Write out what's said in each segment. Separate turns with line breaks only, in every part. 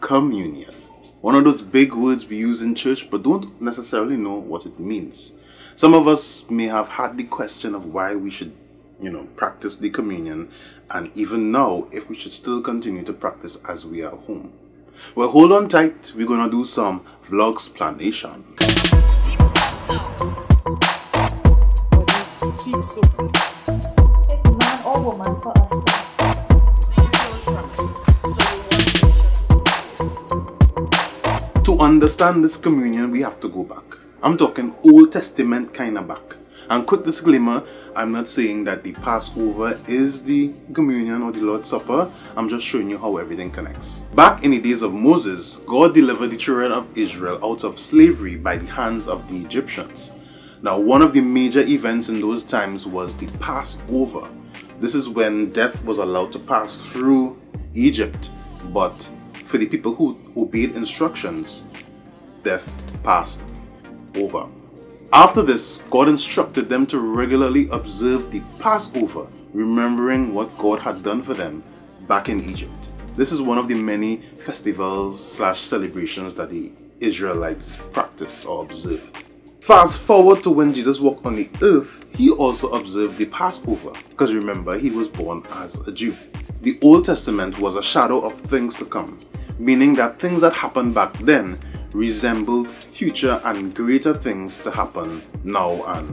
communion. One of those big words we use in church but don't necessarily know what it means. Some of us may have had the question of why we should, practice the communion, and even now if we should still continue to practice as we are home. Well, hold on tight, we're gonna do some vlogsplanation.
Man or woman for us.
To understand this communion, we have to go back. I'm talking Old Testament kind of back. And quick disclaimer, I'm not saying that the Passover is the communion or the Lord's Supper. I'm just showing you how everything connects. Back in the days of Moses, God delivered the children of Israel out of slavery by the hands of the Egyptians. Now, one of the major events in those times was the Passover. This is when death was allowed to pass through Egypt, but for the people who obeyed instructions, death passed over. After this, God instructed them to regularly observe the Passover, remembering what God had done for them back in Egypt. This is one of the many festivals/celebrations that the Israelites practice or observe. Fast forward to when Jesus walked on the earth, he also observed the Passover, because remember, he was born as a Jew. The Old Testament was a shadow of things to come, meaning that things that happened back then resembled future and greater things to happen now and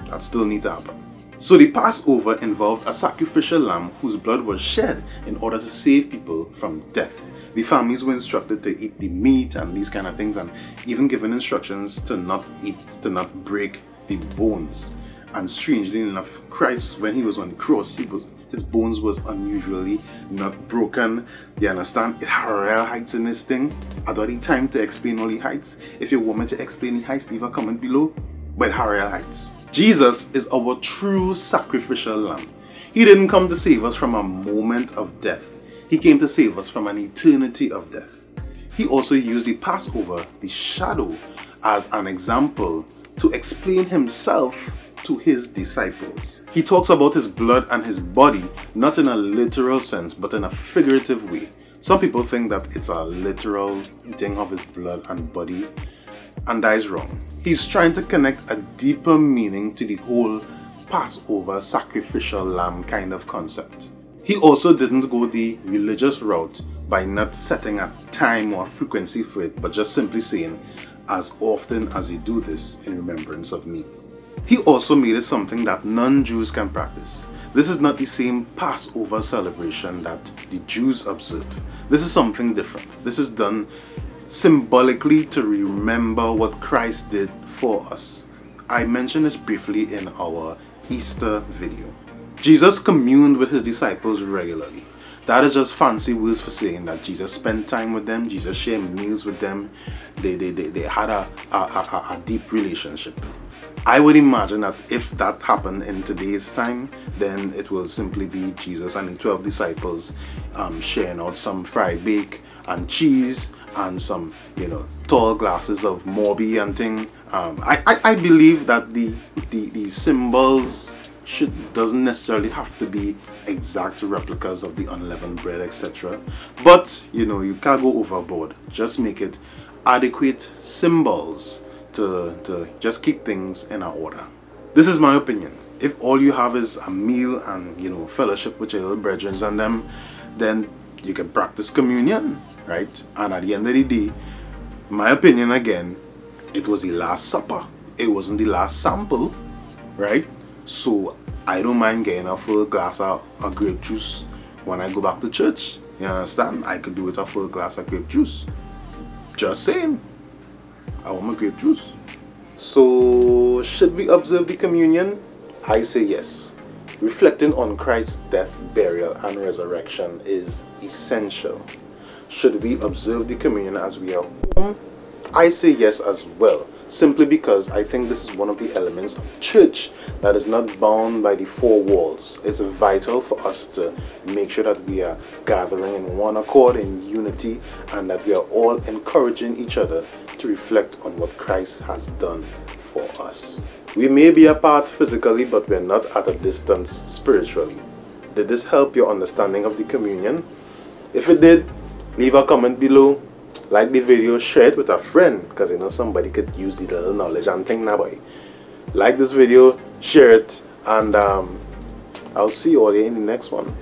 that still need to happen. So the Passover involved a sacrificial lamb whose blood was shed in order to save people from death. The families were instructed to eat the meat and these kind of things, and even given instructions to not break the bones. And strangely enough, Christ, when he was on the cross, his bones was unusually not broken. You understand? It had real heights in this thing. I don't have time to explain all the heights. If you want me to explain the heights, leave a comment below. But it had real heights. Jesus is our true sacrificial lamb. He didn't come to save us from a moment of death. He came to save us from an eternity of death. He also used the Passover, the shadow, as an example to explain himself to his disciples. He talks about his blood and his body, not in a literal sense, but in a figurative way. Some people think that it's a literal eating of his blood and body, and that is wrong. He's trying to connect a deeper meaning to the whole Passover sacrificial lamb kind of concept. He also didn't go the religious route by not setting a time or frequency for it, but just simply saying, as often as you do this in remembrance of me. He also made it something that non-Jews can practice. This is not the same Passover celebration that the Jews observe. This is something different. This is done symbolically to remember what Christ did for us. I mentioned this briefly in our Easter video. Jesus communed with his disciples regularly. That is just fancy words for saying that Jesus spent time with them, Jesus shared meals with them. They had a deep relationship. I would imagine that if that happened in today's time, then it will simply be Jesus and the 12 disciples sharing out some fried bake and cheese and some, tall glasses of Morby and thing. I believe that the symbols doesn't necessarily have to be exact replicas of the unleavened bread, etc. But, you can't go overboard. Just make it adequate symbols to just keep things in order. This is my opinion. If all you have is a meal and fellowship with your little brethren and them, then you can practice communion, right? And at the end of the day, my opinion again, it was the last supper. It wasn't the last sample, right? So I don't mind getting a full glass of grape juice when I go back to church. You understand? I could do with a full glass of grape juice. Just saying. I want my grape juice. So, should we observe the communion? I say yes. Reflecting on Christ's death, burial, and resurrection is essential. Should we observe the communion as we are home? I say yes as well, simply because I think this is one of the elements of church that is not bound by the four walls. It's vital for us to make sure that we are gathering in one accord, in unity, and that we are all encouraging each other to reflect on what Christ has done for us. We may be apart physically, but we're not at a distance spiritually. Did this help your understanding of the communion? If it did, leave a comment below. Like the video, share it with a friend, because you know somebody could use the little knowledge and think now, boy. Like this video, share it, and I'll see you all in the next one.